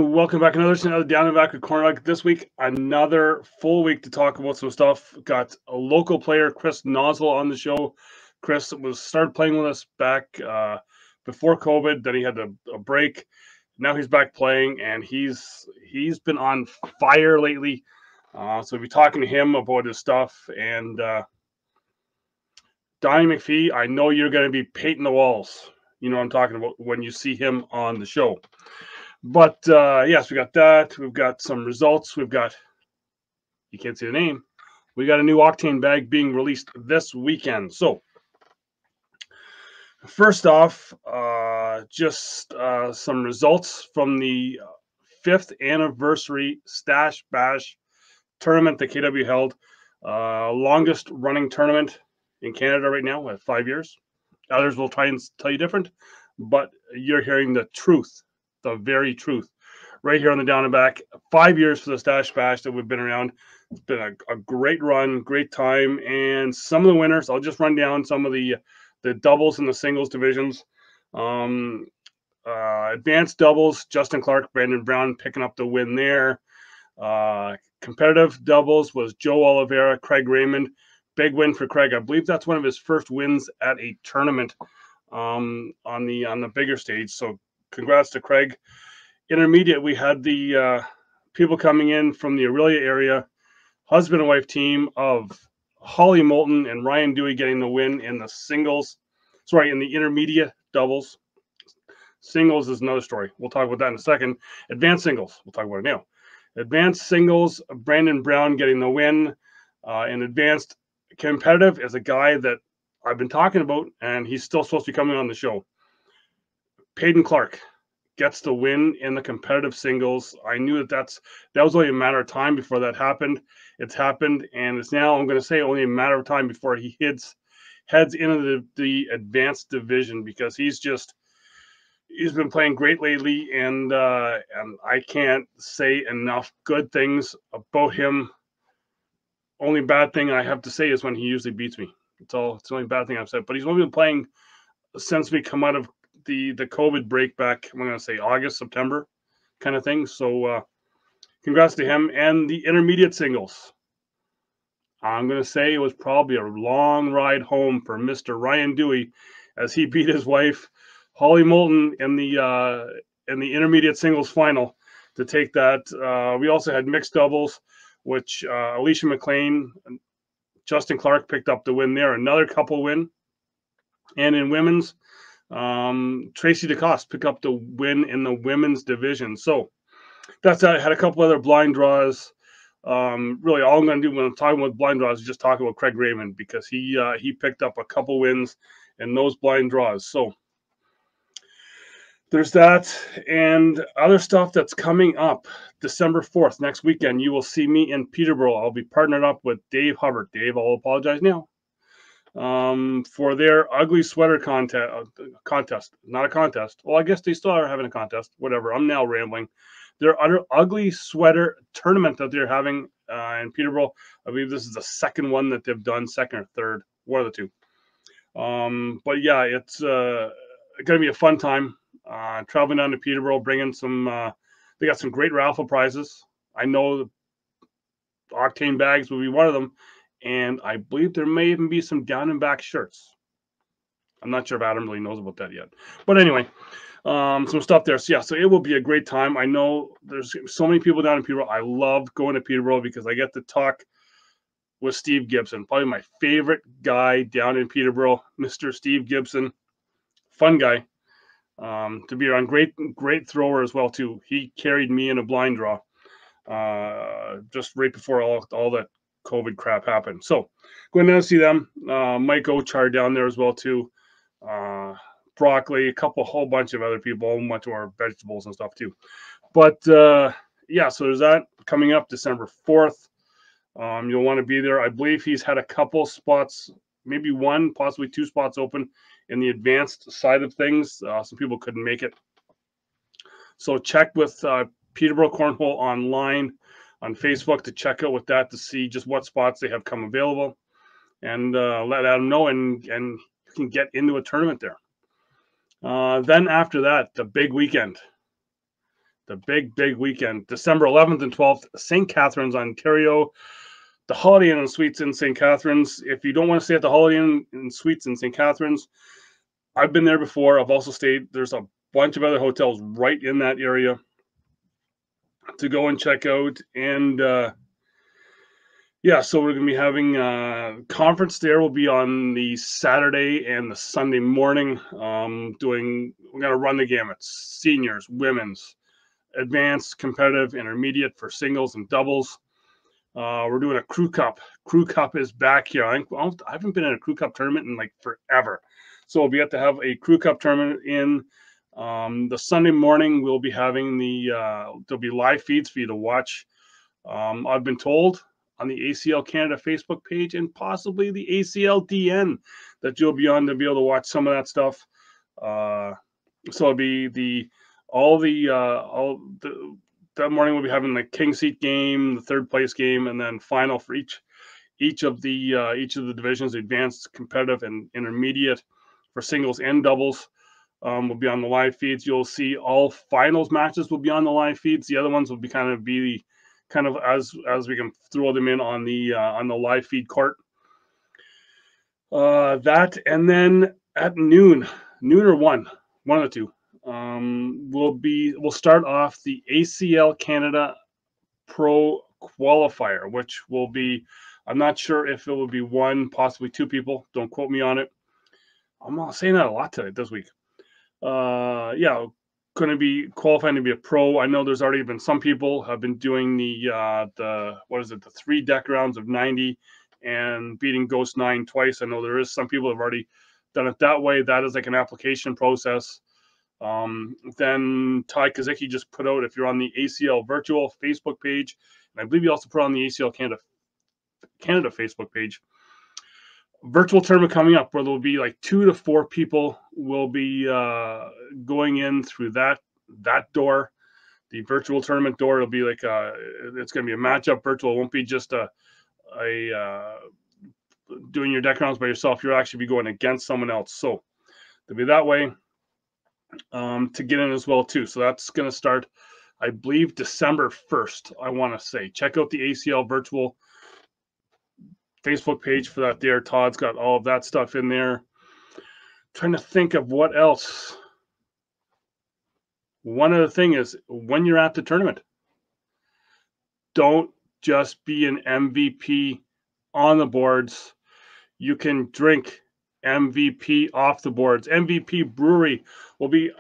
And welcome back another Down and Back with CornDoug. This week, another full week to talk about some stuff. Got a local player, Chris Nosal, on the show. Chris started playing with us back before COVID. Then he had a break. Now he's back playing, and he's been on fire lately. So we'll be talking to him about his stuff. And Donnie McPhee, I know you're going to be painting the walls. You know what I'm talking about when you see him on the show. But yes, we got that. We've got some results. We've got, you can't see the name. We got a new Oktane bag being released this weekend. So first off, just some results from the 5th anniversary Stash Bash tournament that KW held. Longest running tournament in Canada right now at 5 years. Others will try and tell you different, but you're hearing the truth. The very truth right here on the Down and Back. 5 years for the Stash Bash that we've been around. It's been a great run, great time. And some of the winners, I'll just run down some of the doubles and the singles divisions. Advanced doubles, Justin Clark, Brandon Brown picking up the win there. Competitive doubles was Joe Oliveira, Craig Raymond. Big win for Craig. I believe that's one of his first wins at a tournament on the bigger stage. So congrats to Craig. Intermediate, we had the people coming in from the Aurelia area, husband and wife team of Holly Moulton and Ryan Dewey getting the win in the singles. Sorry, in the intermediate doubles. Singles is another story. We'll talk about that in a second. Advanced singles, we'll talk about it now. Advanced singles, Brandon Brown getting the win. In advanced competitive is a guy that I've been talking about, and he's still supposed to be coming on the show. Peyton Clark gets the win in the competitive singles. I knew that was only a matter of time before that happened. It's happened, and it's now, I'm going to say, only a matter of time before he heads into the advanced division, because he's been playing great lately, and I can't say enough good things about him. Only bad thing I have to say is when he usually beats me. It's the only bad thing I've said. But he's only been playing since we come out of the COVID break back, I'm going to say August, September kind of thing. So congrats to him. And the intermediate singles, I'm going to say it was probably a long ride home for Mr. Ryan Dewey as he beat his wife, Holly Moulton, in the intermediate singles final to take that. We also had mixed doubles, which Alicia McLean and Justin Clark picked up the win there. Another couple win. And in women's, Tracy DeCoste picked up the win in the women's division. So that's that. I had a couple other blind draws. Really, all I'm going to do when I'm talking about blind draws is just talk about Craig Raymond, because he picked up a couple wins in those blind draws. So there's that, and other stuff that's coming up. December 4th, next weekend, you will see me in Peterborough. I'll be partnered up with Dave Hubbard. Dave, I'll apologize now. For their ugly sweater contest, not a contest. Well, I guess they still are having a contest. Whatever. I'm now rambling. Their ugly sweater tournament that they're having in Peterborough. I believe this is the second one that they've done, second or third, one of the two. But yeah, it's going to be a fun time. Traveling down to Peterborough, bringing some. They got some great raffle prizes. I know the Oktane bags will be one of them. And I believe there may even be some down and back shirts. I'm not sure if Adam really knows about that yet. But anyway, some stuff there. So yeah, so it will be a great time. I know there's so many people down in Peterborough. I love going to Peterborough because I get to talk with Steve Gibson, probably my favorite guy down in Peterborough, Mr. Steve Gibson. Fun guy to be around. Great thrower as well, too. He carried me in a blind draw just right before all that COVID crap happened. So going down to see them. Mike Ochar down there as well too. Broccoli, a whole bunch of other people, a whole bunch of our vegetables and stuff too. But yeah, so there's that coming up December 4th. You'll want to be there. I believe he's had a couple spots, maybe one, possibly two spots open in the advanced side of things. Some people couldn't make it. So check with Peterborough Cornhole online on Facebook to check out with that to see just what spots they have come available, and let Adam know, and you can get into a tournament there. Then after that, the big weekend, the big weekend, December 11th and 12th, St. Catharines, Ontario. The Holiday Inn and Suites in St. Catharines. If you don't want to stay at the Holiday Inn and Suites in St. Catharines, I've been there before. I've also stayed. There's a bunch of other hotels right in that area to go and check out. And yeah, so we're going to be having a conference there. Will be on the Saturday and the Sunday morning. We're going to run the gamut: seniors, women's, advanced, competitive, intermediate for singles and doubles. We're doing a crew cup. Crew cup is back here. I haven't been in a crew cup tournament in like forever. So we'll be able to have a crew cup tournament in the Sunday morning. We'll be having there'll be live feeds for you to watch. I've been told on the ACL Canada Facebook page and possibly the ACL DN that you'll be on to be able to watch some of that stuff. So it'll be that morning we'll be having the king seat game, the third place game, and then final for each of the divisions, advanced, competitive, and intermediate for singles and doubles. Will be on the live feeds. You'll see all finals matches will be on the live feeds. The other ones will be kind of as we can throw them in on the live feed court. That, and then at noon or one of the two. We'll start off the ACL Canada Pro Qualifier, which will be, I'm not sure if it will be one, possibly two people. Don't quote me on it. I'm not saying that a lot today this week. Yeah, going to be qualifying to be a pro. I know there's already been some people have been doing the 3 deck rounds of 90 and beating Ghost 9 twice. I know there is some people have already done it that way. That is like an application process. Then Ty Kazicki just put out, if you're on the ACL virtual Facebook page, and I believe you also put on the ACL Canada Facebook page, virtual tournament coming up where there'll be like 2 to 4 people will be going in through that door, the virtual tournament door. It'll be like it's going to be a matchup virtual. It won't be just a doing your deck rounds by yourself. You'll actually be going against someone else. So it'll be that way. To get in as well too. So that's going to start, I believe, December 1st, I want to say. Check out the ACL virtual Facebook page for that there. Todd's got all of that stuff in there. Trying to think of what else. One other thing is, when you're at the tournament, don't just be an MVP on the boards. You can drink MVP off the boards. MVP Brewery will be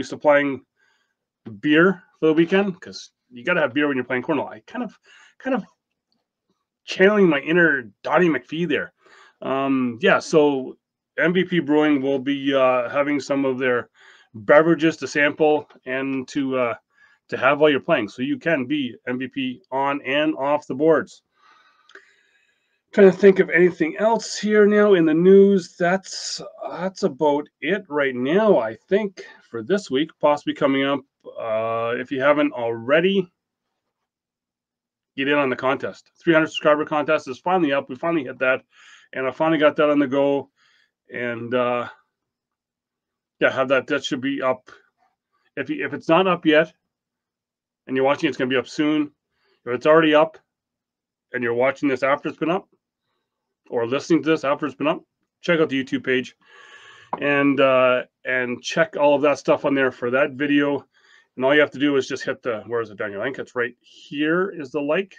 supplying beer for the weekend, because you got to have beer when you're playing cornhole. I kind of channeling my inner Donnie McPhee there. Yeah, so MVP Brewing will be having some of their beverages to sample and to have while you're playing, so you can be MVP on and off the boards. Trying to think of anything else here now in the news. That's about it right now, I think, for this week. Possibly coming up, if you haven't already, get in on the contest. 300 subscriber contest is finally up. We finally hit that, and I finally got that on the go. And yeah, have that. That should be up. If it's not up yet, and you're watching, it's going to be up soon. If it's already up, and you're watching this after it's been up, or listening to this after it's been up, check out the YouTube page and check all of that stuff on there for that video. And all you have to do is just hit where is it down your link? It's right here is the like.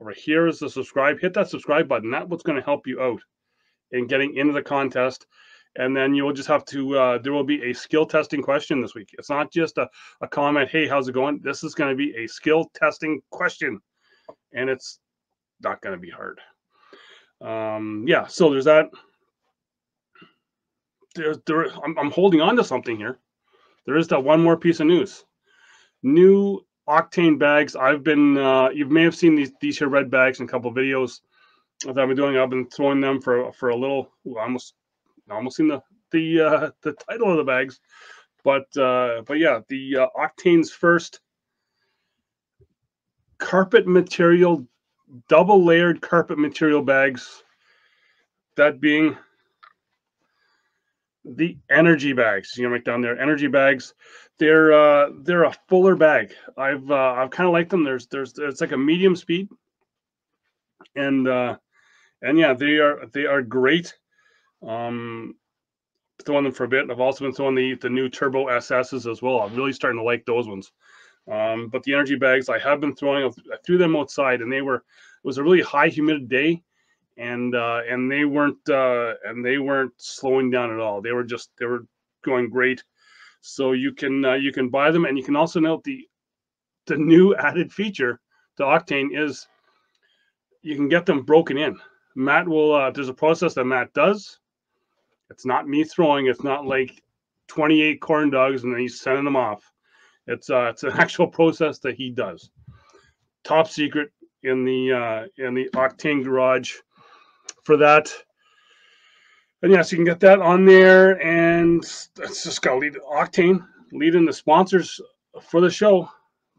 Over here is the subscribe. Hit that subscribe button. That's what's going to help you out in getting into the contest. And then you'll just have to, there will be a skill testing question this week. It's not just a comment, hey, how's it going? This is going to be a skill testing question. And it's not going to be hard. Yeah, so there's that. I'm holding on to something here. There is that one more piece of news. New Oktane bags. I've been, you may have seen these here red bags in a couple of videos that I've been doing. I've been throwing them for a little, almost seen the title of the bags. But yeah, the Oktane's first carpet material, double layered carpet material bags. That being the energy bags. You know, right down there, energy bags. They're a fuller bag. I've kind of liked them. It's like a medium speed, and yeah, they are great. Throwing them for a bit. I've also been throwing the new Turbo SSs as well. I'm really starting to like those ones. But the energy bags I have been throwing. I threw them outside, and it was a really high humidity day, and they weren't slowing down at all. They were going great. So you can buy them, and you can also note the new added feature to Oktane is you can get them broken in. Matt will there's a process that Matt does. It's not me throwing. It's not like 28 CornDougs and then he's sending them off. It's an actual process that he does. Top secret in the Oktane garage for that. And yes, you can get that on there. And that's just got to lead Oktane, leading the sponsors for the show.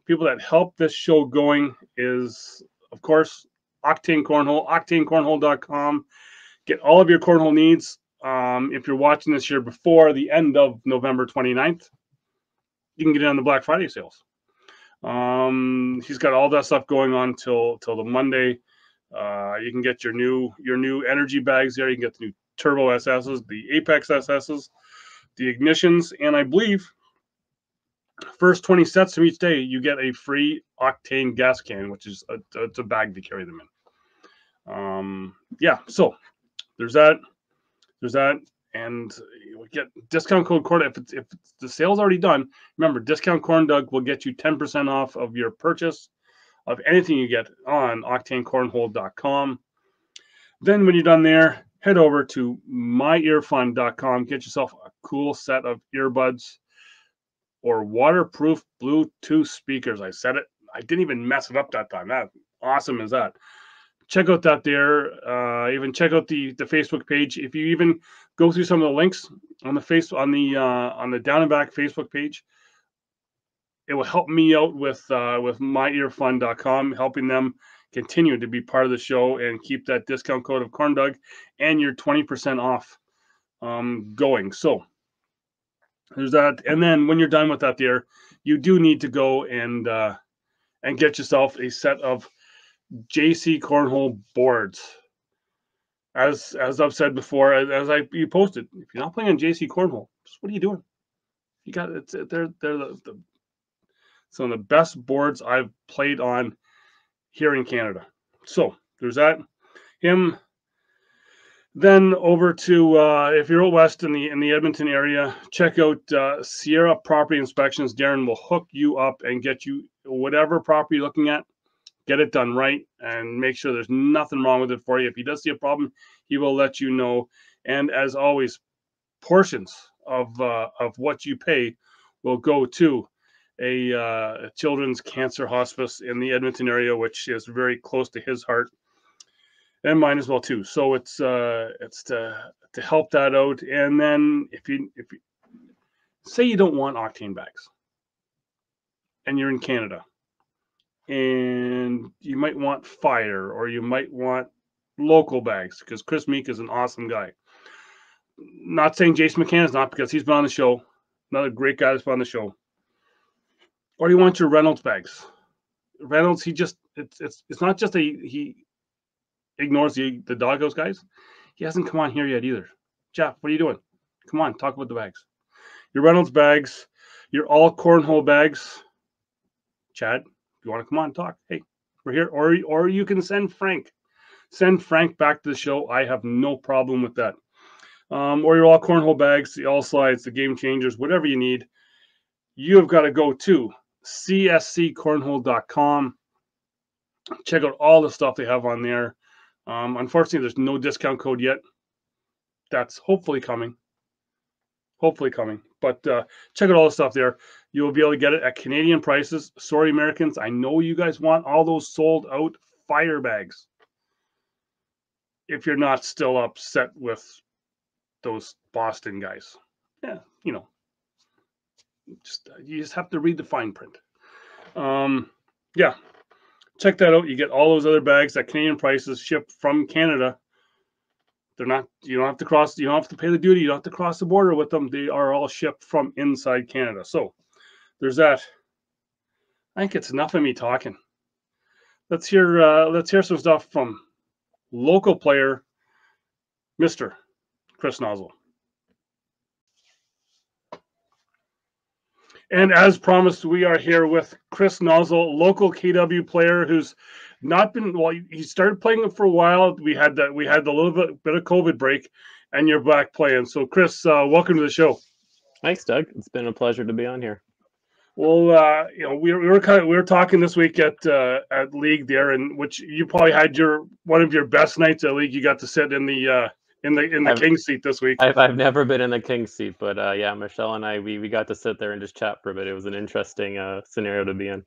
People that help this show going is, of course, Oktane Cornhole, OktaneCornhole.com. Get all of your cornhole needs. If you're watching this year before the end of November 29th, you can get it on the Black Friday sales. He's got all that stuff going on till the Monday. You can get your new energy bags there. You can get the new Turbo SSs, the Apex SSs, the Ignitions, and I believe first 20 sets from each day, you get a free Oktane gas can, which is it's a bag to carry them in. Yeah, so there's that, and you get discount code CornDoug. If the sale's already done, remember, discount CornDoug will get you 10% off of your purchase of anything you get on OktaneCornhole.com. Then when you're done there, head over to myearfun.com. Get yourself a cool set of earbuds or waterproof Bluetooth speakers. I said it. I didn't even mess it up that time. That awesome is that. Check out that there. Even check out the Facebook page. If you even go through some of the links on the Down and Back Facebook page, it will help me out with myearfun.com, helping them continue to be part of the show and keep that discount code of CornDoug and your 20% off going. So there's that. And then when you're done with that there, you do need to go and get yourself a set of JC Cornhole boards. As I've said before, you posted, if you're not playing on JC Cornhole, what are you doing? You got it's they're some of the best boards I've played on here in Canada. So there's that. Then over to if you're out west in the Edmonton area, check out Sierra Property Inspections. Darren will hook you up and get you whatever property you're looking at. Get it done right and make sure there's nothing wrong with it for you. If he does see a problem, he will let you know. And as always, portions of what you pay will go to a children's cancer hospice in the Edmonton area, which is very close to his heart and mine as well too. So it's to help that out. And then if you say you don't want Oktane bags and you're in Canada, and you might want fire or you might want local bags, because Chris Meek is an awesome guy. Not saying Jason McCann is not, because he's been on the show. Another great guy that's been on the show. Or do you want your Reynolds bags? Reynolds, it's not just he ignores the Doghouse guys. He hasn't come on here yet either. Jeff, what are you doing? Come on, talk about the bags. Your Reynolds bags, your all cornhole bags. Chad, if you want to come on and talk, hey, we're here. Or you can send Frank. Send Frank back to the show. I have no problem with that. Or your all cornhole bags, the all slides, the game changers, whatever you need. You have got to go to csccornhole.com. Check out all the stuff they have on there. Unfortunately, there's no discount code yet. That's hopefully coming. But check out all the stuff there. You will be able to get it at Canadian prices. Sorry, Americans. I know you guys want all those sold out fire bags. If you're not still upset with those Boston guys. Yeah, you just have to read the fine print. Yeah, check that out. You get all those other bags at Canadian prices, shipped from Canada. They're not. You don't have to cross. You don't have to pay the duty. You don't have to cross the border with them. They are all shipped from inside Canada. So there's that. I think it's enough of me talking. Let's hear some stuff from local player, Mr. Chris Nosal. And as promised, we are here with Chris Nosal, local KW player who's not been, well, he started playing for a while. We had the little bit of COVID break, and you're back playing. So Chris, welcome to the show. Thanks, Doug. It's been a pleasure to be on here. Well, we were talking this week at league there, in which you probably had one of your best nights at league. You got to sit in the king's seat this week. I've never been in the king's seat, but yeah, Michelle and I we got to sit there and just chat for a bit. It was an interesting scenario to be in.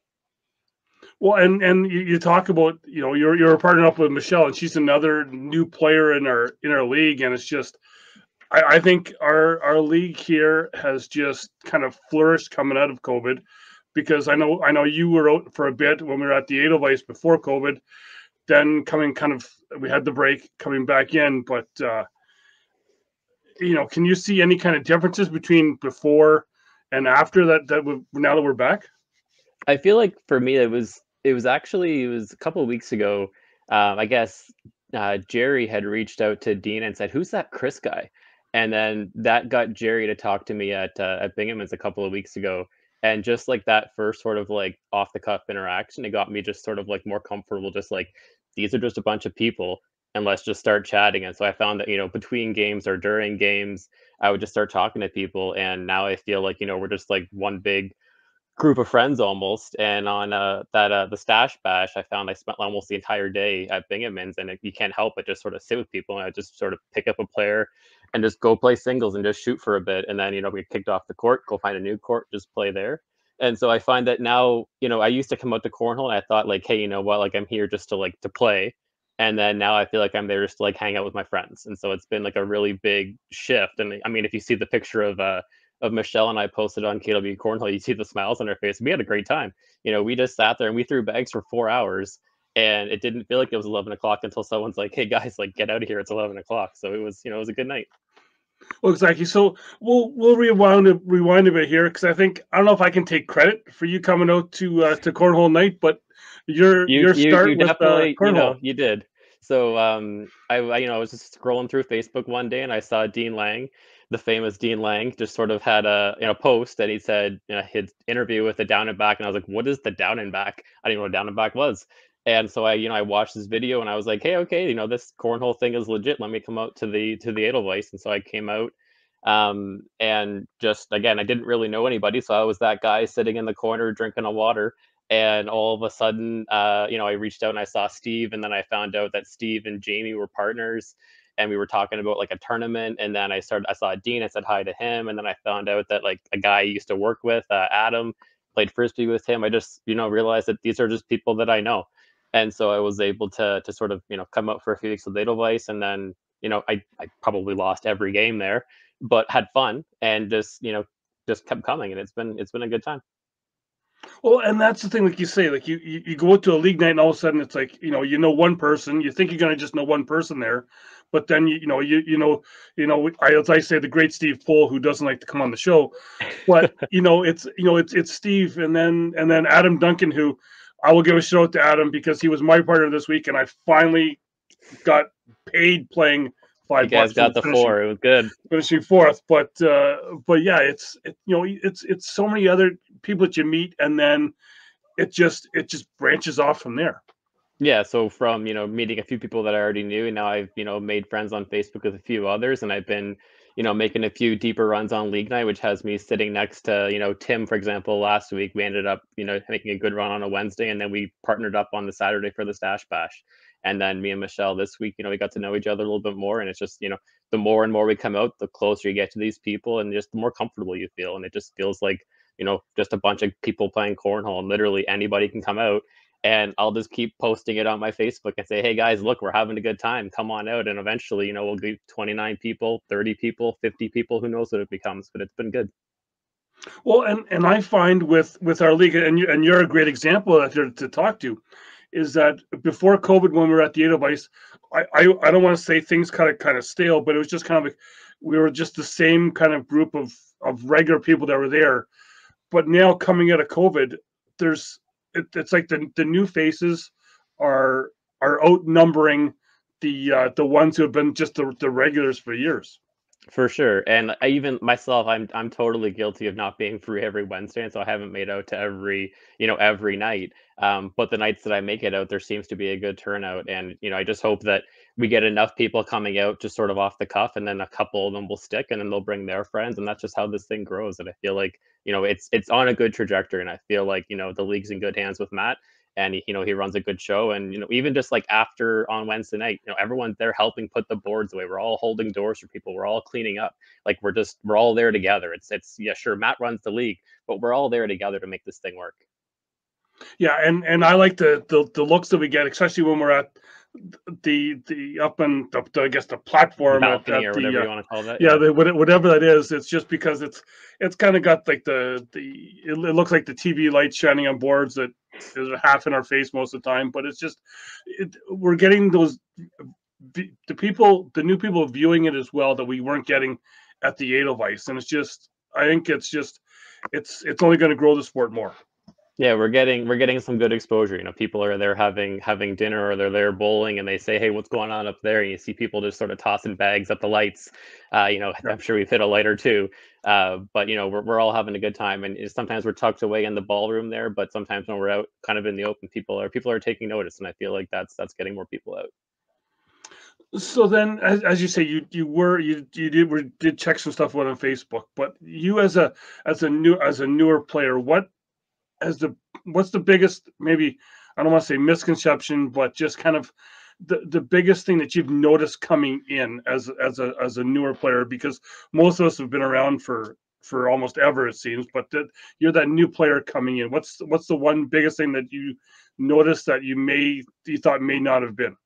Well, and you talk about, you're partnering up with Michelle, and she's another new player in our league, and it's just, I think our league here has just kind of flourished coming out of COVID, because I know you were out for a bit when we were at the Edelweiss before COVID, then we had the break coming back in, but can you see any kind of differences between before and after that now that we're back? I feel like for me it was a couple of weeks ago. I guess Jerry had reached out to Dean and said, "Who's that Chris guy?" And then that got Jerry to talk to me at Binghamton's a couple of weeks ago. And just like that first sort of like off the cuff interaction, it got me just sort of like more comfortable, just like, these are just a bunch of people and let's just start chatting. And so I found that, between games or during games, I would just start talking to people. And now I feel like, we're just like one big group of friends almost. And on the Stash Bash, I found I spent almost the entire day at Binghamton's, and you can't help but just sort of sit with people, and I just sort of pick up a player and just go play singles and just shoot for a bit, and then we get kicked off the court, go find a new court, just play there. And so I find that now, I used to come out to Cornhole and I thought like, hey, you know what, like I'm here just to play. And then now I feel like I'm there just to like hang out with my friends. And so it's been like a really big shift. And I mean, if you see the picture of Michelle and I posted on KW Cornhole, you see the smiles on her face. We had a great time. We just sat there and we threw bags for 4 hours, and it didn't feel like it was 11 o'clock until someone's like, "Hey guys, like get out of here. It's 11 o'clock." So it was a good night. Well, exactly. So we'll rewind a bit here, because I don't know if I can take credit for you coming out to Cornhole night, but your start you with definitely, Cornhole. you did. So I was just scrolling through Facebook one day and I saw Dean Lang, the famous Dean Lang, just sort of had a post, and he said his interview with the down and back, and I was like, what is the down and back? I didn't know what down and back was. And so I watched this video and I was like, hey, okay, this Cornhole thing is legit. Let me come out to the Edelweiss. And so I came out, and just again, I didn't really know anybody, so I was that guy sitting in the corner drinking a water. And all of a sudden, I reached out and I saw Steve, and then I found out that Steve and Jamie were partners, and we were talking about like a tournament. And then I saw Dean, I said hi to him, and then I found out that like a guy I used to work with, Adam, played frisbee with him. I just realized that these are just people that I know. And so I was able to sort of come out for a few weeks with Edelweiss, and then I probably lost every game there, but had fun and just kept coming, and it's been a good time. Well, and that's the thing, like you say, like you go to a league night and all of a sudden it's like, one person, you think you're going to just know one person there, but then, as I say, the great Steve Pohl, who doesn't like to come on the show, but, it's Steve, and then Adam Duncan, who I will give a shout out to Adam, because he was my partner this week, and I finally got paid playing $5. You guys got the 4. It was good. Finishing 4th, but yeah, it's so many other people that you meet, and then it just branches off from there. Yeah, so from meeting a few people that I already knew, and now I've made friends on Facebook with a few others, and I've been making a few deeper runs on league night, which has me sitting next to Tim, for example. Last week we ended up making a good run on a Wednesday, and then we partnered up on the Saturday for the Stash Bash. And then me and Michelle this week, we got to know each other a little bit more. And it's just, the more and more we come out, the closer you get to these people, and just the more comfortable you feel. And it just feels like, just a bunch of people playing cornhole, and literally anybody can come out. And I'll just keep posting it on my Facebook and say, hey guys, look, we're having a good time. Come on out. And eventually, we'll get 29 people, 30 people, 50 people, who knows what it becomes, but it's been good. Well, and I find with our league, and you're a great example of that to talk to, is that before COVID, when we were at the Edelweiss, I don't want to say things kind of stale, but it was just kind of like we were just the same kind of group of regular people that were there. But now coming out of COVID, it's like the new faces are outnumbering the ones who have been just the regulars for years. For sure. And I, even myself, I'm totally guilty of not being free every Wednesday, and so I haven't made out to every night. But the nights that I make it out, there seems to be a good turnout, and I just hope that we get enough people coming out just sort of off the cuff, and then a couple of them will stick, and then they'll bring their friends, and that's just how this thing grows. And I feel like it's on a good trajectory, and I feel like the league's in good hands with Matt, and he runs a good show. And even just like after on Wednesday night, everyone's there helping put the boards away. We're all holding doors for people. We're all cleaning up. Like we're all there together. It's yeah, sure, Matt runs the league, but we're all there together to make this thing work. Yeah, and I like the looks that we get, especially when we're at the up and I guess the platform Balcony at or the whatever you want to call that. yeah, whatever that is. It's just because it's kind of got like it looks like the TV lights shining on boards that is half in our face most of the time. But it's just we're getting those the new people viewing it as well that we weren't getting at the Edelweiss, and I think it's only going to grow the sport more. Yeah, we're getting some good exposure. People are there having dinner, or they're there bowling, and they say, "Hey, what's going on up there?" And you see people just sort of tossing bags at the lights. I'm sure we've hit a light or two, but we're all having a good time. And sometimes we're tucked away in the ballroom there, but sometimes when we're out, kind of in the open, people are taking notice, and I feel like that's getting more people out. So then, as you say, you did check some stuff out on Facebook, but you as a newer player, what's the biggest, maybe I don't want to say misconception, but just kind of the biggest thing that you've noticed coming in as a newer player? Because most of us have been around for almost ever, it seems, but that you're that new player coming in. What's the one biggest thing that you noticed that you thought may not have been?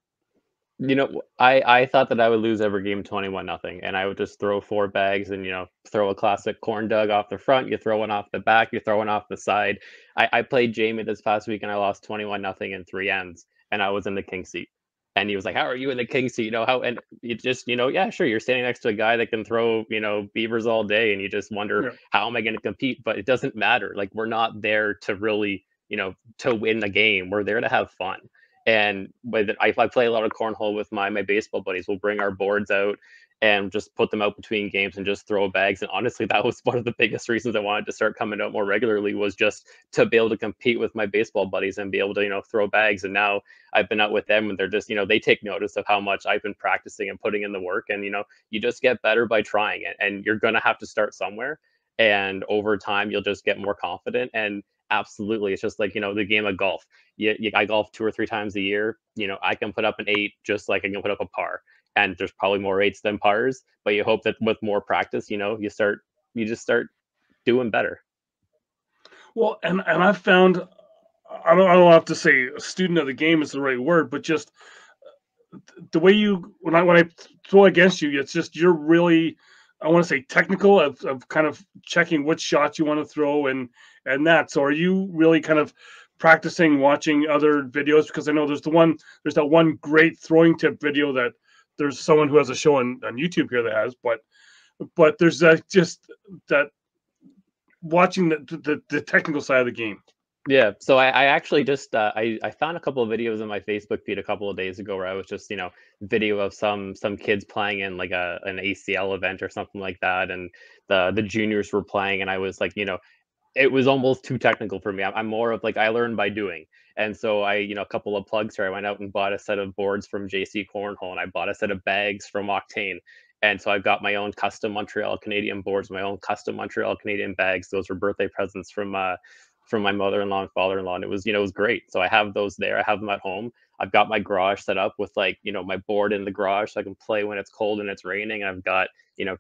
I thought that I would lose every game 21-0, and I would just throw 4 bags and throw a classic CornDoug off the front. You throw one off the back. You throw one off the side. I played Jamie this past week, and I lost 21-0 in 3 ends, and I was in the king seat. And he was like, "How are you in the king seat? How?" And you just yeah, sure, you're standing next to a guy that can throw beavers all day, and you just wonder, Yeah. how am I going to compete? But it doesn't matter. Like, we're not there to really to win the game. We're there to have fun. And I play a lot of cornhole with my baseball buddies. We'll bring our boards out and just put them out between games and just throw bags. And honestly, that was one of the biggest reasons I wanted to start coming out more regularly, was just to be able to compete with my baseball buddies and be able to throw bags. And now I've been out with them, and they're just they take notice of how much I've been practicing and putting in the work. And you just get better by trying it, and you're gonna have to start somewhere. And over time, you'll just get more confident. And absolutely, it's just like the game of golf. I golf 2 or 3 times a year. I can put up an 8 just like I can put up a par, and there's probably more 8s than pars. But you hope that with more practice, you just start doing better. Well, and I've found, I don't have to say a student of the game is the right word, but just the way when I throw against you, it's just you're really, I want to say, technical of kind of checking which shots you want to throw and that. So are you really kind of practicing watching other videos? Because I know there's that one great throwing tip video that there's someone who has a show on YouTube here that has, but there's that watching the technical side of the game. Yeah, so I actually just I found a couple of videos in my Facebook feed a couple of days ago where I was just video of some kids playing in like an ACL event or something like that, and the juniors were playing, and I was like, it was almost too technical for me. I'm more of like, I learn by doing. And so a couple of plugs here. I went out and bought a set of boards from JC Cornhole, and I bought a set of bags from Oktane. And so I've got my own custom Montreal Canadian boards, my own custom Montreal Canadian bags. Those were birthday presents from my mother-in-law and father-in-law. And it was great. So I have those there. I have them at home. I've got my garage set up with my board in the garage so I can play when it's cold and it's raining. I've got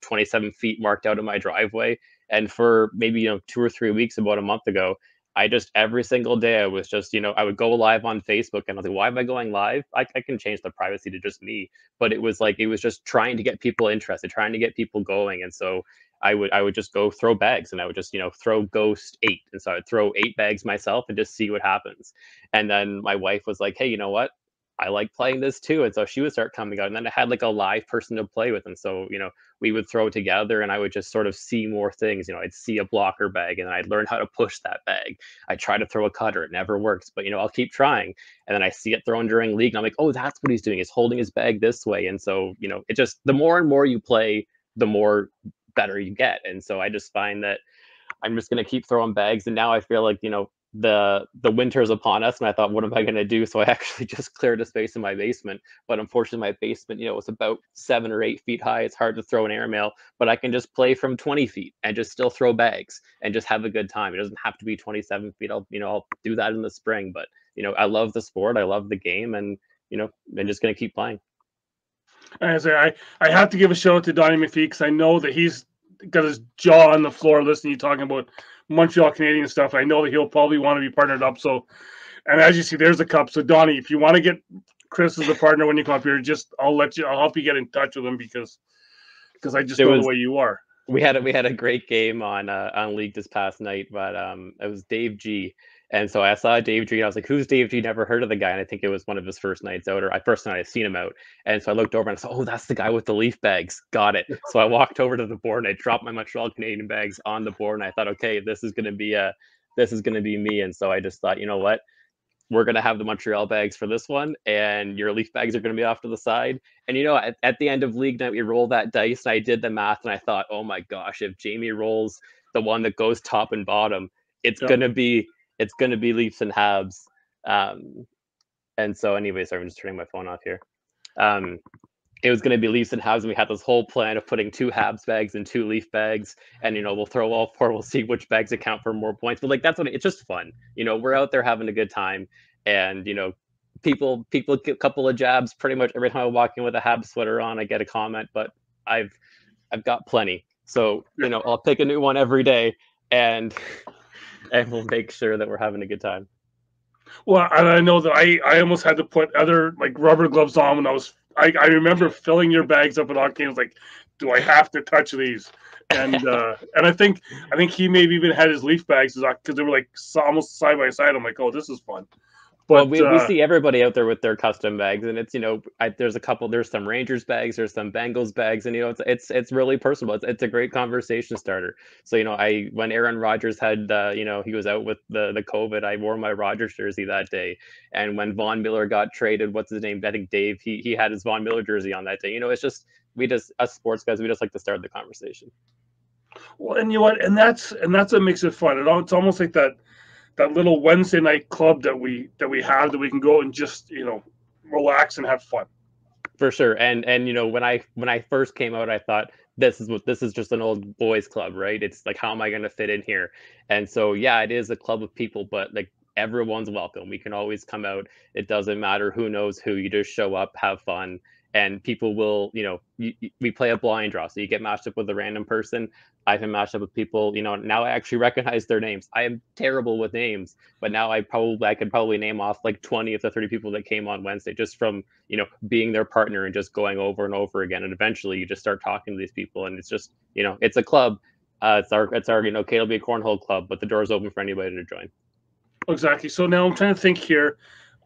27 feet marked out in my driveway. And for maybe 2 or 3 weeks, about a month ago, I just every single day I was just I would go live on Facebook, and I was like, why am I going live? I can change the privacy to just me, but it was just trying to get people interested, trying to get people going. And so I would just go throw bags, and I would just, throw ghost 8. And so I'd throw 8 bags myself and just see what happens. And then my wife was like, hey, you know what? I like playing this too. And so she would start coming out, and then I had like a live person to play with. And so, we would throw together, and I would just sort of see more things. I'd see a blocker bag, and then I'd learn how to push that bag. I try to throw a cutter. It never works, but I'll keep trying. And then I see it thrown during league, and I'm like, oh, that's what he's doing. He's holding his bag this way. And so, it just, the more and more you play, the more better you get. And so I just find that I'm just going to keep throwing bags. And now I feel like, the winter is upon us, and I thought, what am I going to do? So I actually just cleared a space in my basement. But unfortunately, my basement, it's about 7 or 8 feet high. It's hard to throw an airmail, but I can just play from 20 feet and just still throw bags and just have a good time. It doesn't have to be 27 feet. I'll do that in the spring. But I love the sport. I love the game, and I'm just going to keep playing. I have to give a shout out to Donnie McPhee, because I know that he's got his jaw on the floor listening to you talking about Montreal Canadian stuff. I know that he'll probably want to be partnered up. So, and as you see, there's the cup. So Donnie, if you want to get Chris as a partner when you come up here, I'll help you get in touch with him, because I just know the way you are. We had a great game on League this past night, but it was Dave G. And so I saw Dave G, and I was like, who's Dave G? Never heard of the guy. And I think it was one of his first nights out, or first night I've seen him out. And so I looked over and I said, oh, that's the guy with the leaf bags. Got it. So I walked over to the board, and I dropped my Montreal Canadian bags on the board. And I thought, okay, this is going to be me. And so I just thought, you know what? We're going to have the Montreal bags for this one, and your leaf bags are going to be off to the side. And, at the end of league night, we roll that dice, and I did the math, and I thought, oh my gosh, if Jamie rolls the one that goes top and bottom, it's going to be Leafs and Habs. And so anyway, sorry, I'm just turning my phone off here. It was going to be Leafs and Habs, and we had this whole plan of putting 2 Habs bags and 2 Leaf bags, and we'll throw all 4. We'll see which bags account for more points. But that's it's just fun. We're out there having a good time, and people get a couple of jabs pretty much every time I walk in with a Habs sweater on. I get a comment, but I've got plenty. So I'll pick a new one every day, and we'll make sure that we're having a good time. Well, and I know that I almost had to put other rubber gloves on when I remember filling your bags up at Oktane. I was like, do I have to touch these? And and I think he maybe even had his leaf bags, because they were almost side by side. I'm like, oh, this is fun. But we see everybody out there with their custom bags, and it's there's some Rangers bags, there's some Bengals bags, and it's really personal. It's a great conversation starter. So when Aaron Rodgers had he was out with the COVID, I wore my Rodgers jersey that day, and when Von Miller got traded, what's his name? I think Dave. He had his Von Miller jersey on that day. It's just us sports guys, we just like to start the conversation. Well, and and that's what makes it fun. It's almost like that little Wednesday night club that we have, that we can go and just relax and have fun. For sure. And when I first came out, I thought this is just an old boys club, right? It's like, how am I going to fit in here? And so yeah, it is a club of people, but everyone's welcome. We can always come out. It doesn't matter who knows who. You just show up, have fun. And people will, we play a blind draw. So you get matched up with a random person. I've been matched up with people, now I actually recognize their names. I am terrible with names, but now I could probably name off 20 of the 30 people that came on Wednesday, just from, being their partner and just going over and over again. And eventually you just start talking to these people, and it's just, it's a club. It's our KLB Cornhole club, but the door's open for anybody to join. Exactly. So now I'm trying to think here.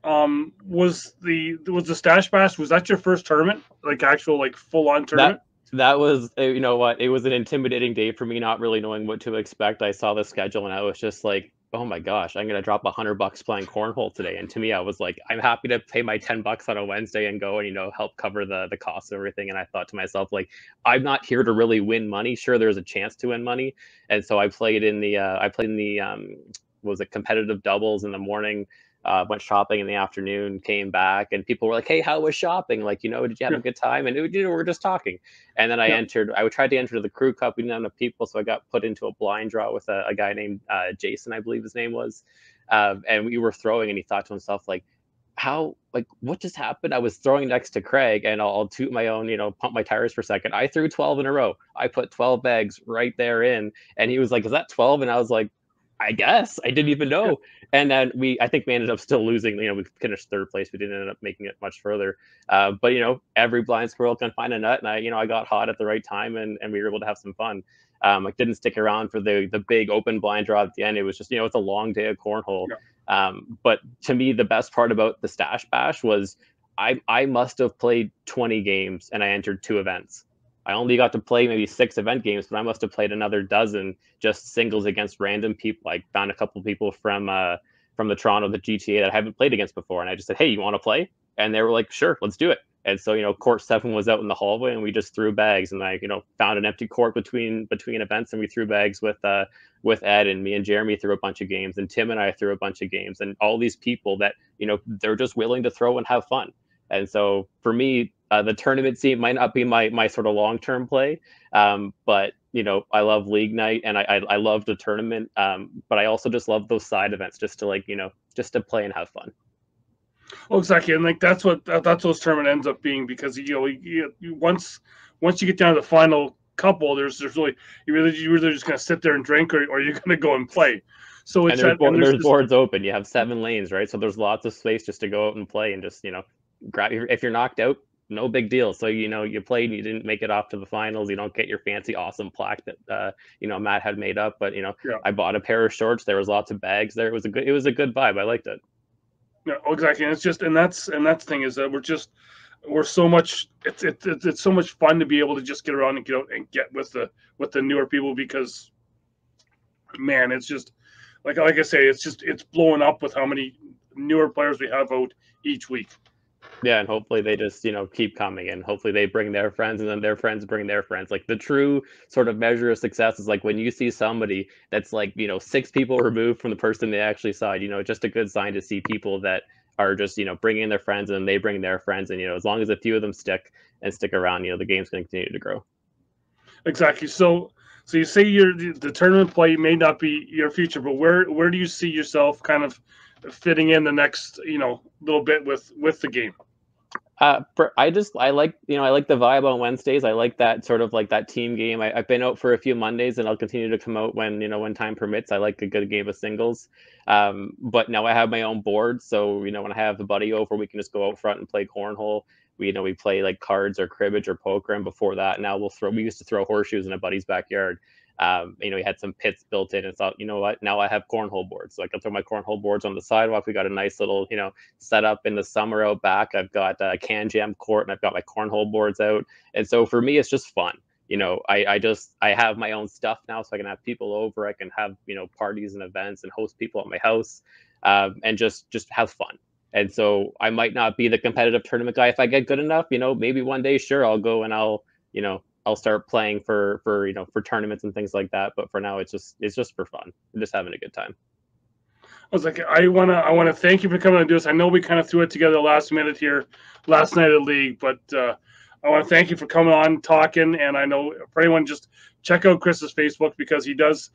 Was the Stash Bash, was that your first tournament, actual full on tournament? That was, it was an intimidating day for me, not really knowing what to expect. I saw the schedule, and I was just like, oh my gosh, I'm gonna drop $100 playing cornhole today. And to me, I was like, I'm happy to pay my $10 on a Wednesday and go and help cover the costs and everything. And I thought to myself, I'm not here to really win money. Sure, there's a chance to win money, and so I played in the was it competitive doubles in the morning. Went shopping in the afternoon, came back, and people were like, hey, how was shopping? Did you have a good time? And we're just talking. And then I tried to enter the crew cup. We didn't have enough people, so I got put into a blind draw with a guy named Jason, I believe his name was. And we were throwing, and he thought to himself, what just happened? I was throwing next to Craig, and I'll toot my own, pump my tires for a second. I threw 12 in a row. I put 12 bags right there in. And he was like, is that 12? And I was like, I guess. I didn't even know. And then I think we ended up still losing. We finished 3rd place. We didn't end up making it much further. But every blind squirrel can find a nut, and I got hot at the right time, and we were able to have some fun. Like didn't stick around for the big open blind draw at the end. It was just, you know, it's a long day of cornhole. Yeah. But to me, the best part about the Stash Bash was I must have played 20 games and I entered 2 events. I only got to play maybe 6 event games, but I must have played another dozen just singles against random people. I found a couple people from the Toronto, the GTA that I haven't played against before, and I just said, "Hey, you want to play?" And they were like, "Sure, let's do it." And so, you know, court 7 was out in the hallway, and we just threw bags. And I, you know, found an empty court between events, and we threw bags with Ed, and me and Jeremy threw a bunch of games, and Tim and I threw a bunch of games, and all these people that, you know, they're just willing to throw and have fun. And so for me, the tournament scene might not be my sort of long-term play, but, you know, I love league night and I love the tournament, but I also just love those side events just to, like, you know, just to play and have fun. Well, exactly, and like that's what those tournament ends up being, because you once you get down to the final couple, there's really you're really just gonna sit there and drink, or you're gonna go and play. So it's and there's boards open. You have 7 lanes, right? So there's lots of space just to go out and play and just, you know, grab if you're knocked out, no big deal. So, you know, you played and you didn't make it off to the finals. You don't get your fancy, awesome plaque that, you know, Matt had made up. But, you know, yeah. I bought a pair of shorts. There was lots of bags there. It was a good vibe. I liked it. Yeah, exactly. And it's just, and that's the thing, is that we're so much, it's so much fun to be able to just get around and get out and get with the newer people, because, man, it's just like I say, it's blowing up with how many newer players we have out each week. Yeah, and hopefully they just, you know, keep coming, and hopefully they bring their friends, and then their friends bring their friends. Like the true sort of measure of success is like when you see somebody that's like, you know, 6 people removed from the person they actually saw. You know, just a good sign to see people that are just, you know, bringing their friends, and they bring their friends, and, you know, as long as a few of them stick around, you know, the game's going to continue to grow. Exactly. So you say the tournament play may not be your future, but where do you see yourself kind of fitting in the next, you know, little bit with the game? I like, you know, I like the vibe on Wednesdays. I like that sort of like that team game. I've been out for a few Mondays, and I'll continue to come out when, you know, when time permits. I like a good game of singles. But now I have my own board, so, you know, when I have a buddy over, we can just go out front and play cornhole. We play like cards or cribbage or poker, and before that, now we used to throw horseshoes in a buddy's backyard. You know, we had some pits built in, and thought, you know what, now I have cornhole boards, so I can throw my cornhole boards on the sidewalk. We got a nice little, you know, setup in the summer out back. I've got a can jam court, and I've got my cornhole boards out. And so for me, it's just fun. You know, I have my own stuff now, so I can have people over. I can have, you know, parties and events and host people at my house, and just have fun. And so I might not be the competitive tournament guy if I get good enough. You know, maybe one day, sure, I'll go and I'll start playing for you know, for tournaments and things like that. But for now, it's just for fun. I'm just having a good time. I was like, I wanna thank you for coming and do this. I know we kind of threw it together last minute here, last night at league, but I want to thank you for coming on, talking. And I know for anyone, just check out Chris's Facebook, because he does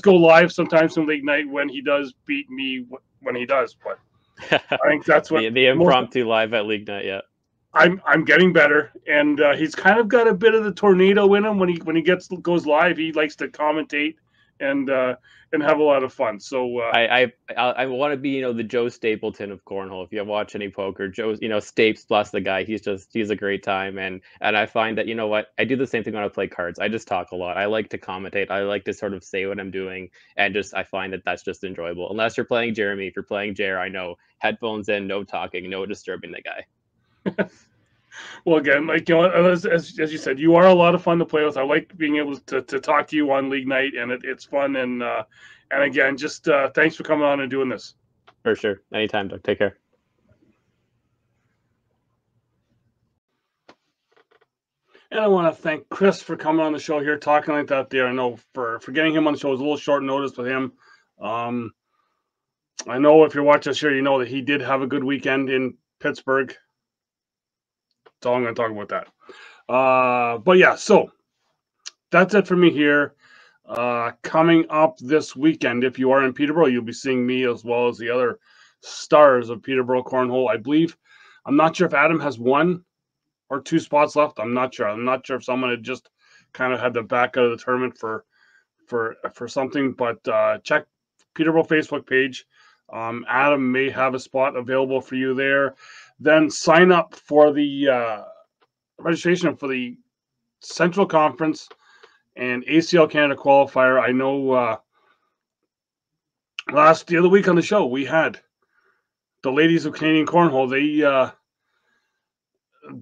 go live sometimes in league night when he does beat me when he does. But I think that's what the impromptu live at league night. Yeah. I'm getting better, and he's kind of got a bit of the tornado in him when he goes live. He likes to commentate and have a lot of fun. So I want to be, you know, the Joe Stapleton of cornhole. If you watch any poker, Joe's, you know, Stapes plus the guy. He's a great time, and I find that, you know what, I do the same thing when I play cards. I just talk a lot. I like to commentate. I like to sort of say what I'm doing, and just I find that that's just enjoyable. Unless you're playing Jeremy, if you're playing Jer, I know headphones in, no talking, no disturbing the guy. Well, again, like, you know, as you said, you are a lot of fun to play with. I like being able to talk to you on league night, and it's fun. And again, just thanks for coming on and doing this. For sure. Anytime, Doug. Take care. And I want to thank Chris for coming on the show here, talking like that there. I know for getting him on the show was a little short notice with him. I know if you're watching this here, you know that he did have a good weekend in Pittsburgh. That's all I'm going to talk about that. But yeah, so that's it for me here. Coming up this weekend, if you are in Peterborough, you'll be seeing me as well as the other stars of Peterborough Cornhole. I believe, I'm not sure if Adam has 1 or 2 spots left. I'm not sure. I'm not sure if someone had just kind of had to back out of the tournament for something. But check Peterborough Facebook page. Adam may have a spot available for you there. Then sign up for the registration for the Central Conference And ACL Canada Qualifier, I know the other week on the show, we had the ladies of Canadian Cornhole.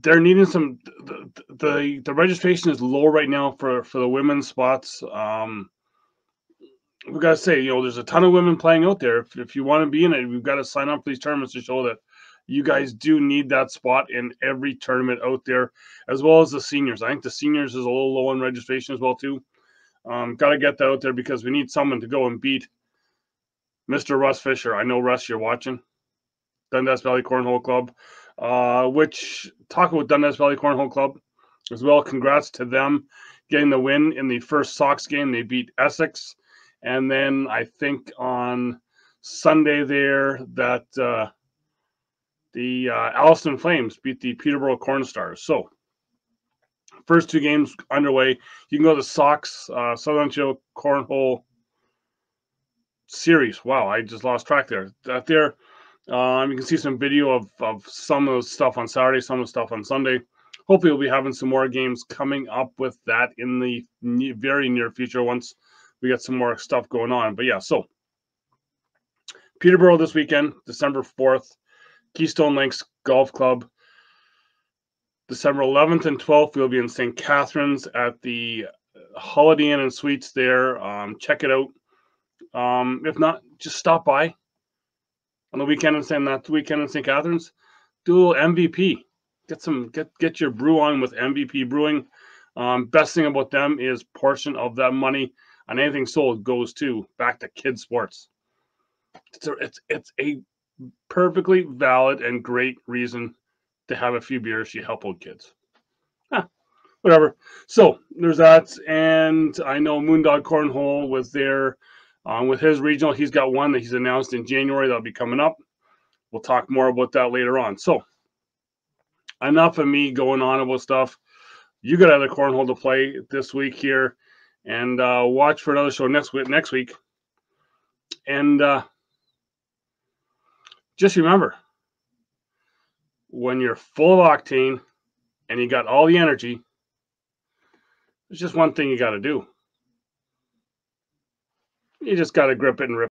They're needing some. The registration is low right now for the women's spots. We gotta say, there's a ton of women playing out there. If you want to be in it, we've got to sign up for these tournaments to show that you guys do need that spot in every tournament out there, as well as the seniors. I think the seniors is a little low on registration as well too. Got to get that out there because we need someone to go and beat Mr. Russ Fisher. I know, Russ, you're watching. Dundas Valley Cornhole Club, which talk about Dundas Valley Cornhole Club as well. Congrats to them getting the win in the first Sox game. They beat Essex. And then I think on Sunday there that the Alliston Flames beat the Peterborough Corn Stars. So first two games underway. You can go to the Sox Southern Ontario Cornhole Series. Wow, I just lost track there. You can see some video of some of the stuff on Saturday, some of the stuff on Sunday. Hopefully we'll be having some more games coming up with that in the very near future once we get some more stuff going on. But yeah, so Peterborough this weekend, December 4th, Keystone Links Golf Club. December 11th and 12th, we'll be in St. Catharines at the Holiday Inn and Suites there. Check it out. If not, just stop by on the weekend and St. Catharines. Do a little MVP. Get your brew on with MVP Brewing. Best thing about them is portion of that money on anything sold goes back to kids sports. It's a perfectly valid and great reason to have a few beers. You help out kids. Whatever. So there's that, and I know Moondog Cornhole was there with his regional. He's got one that he's announced in January that'll be coming up. We'll talk more about that later on. So enough of me going on about stuff. You got other cornhole to play this week here, and watch for another show next week. And just remember, when you're full of octane and you got all the energy, there's just one thing you got to do. You just got to grip it and rip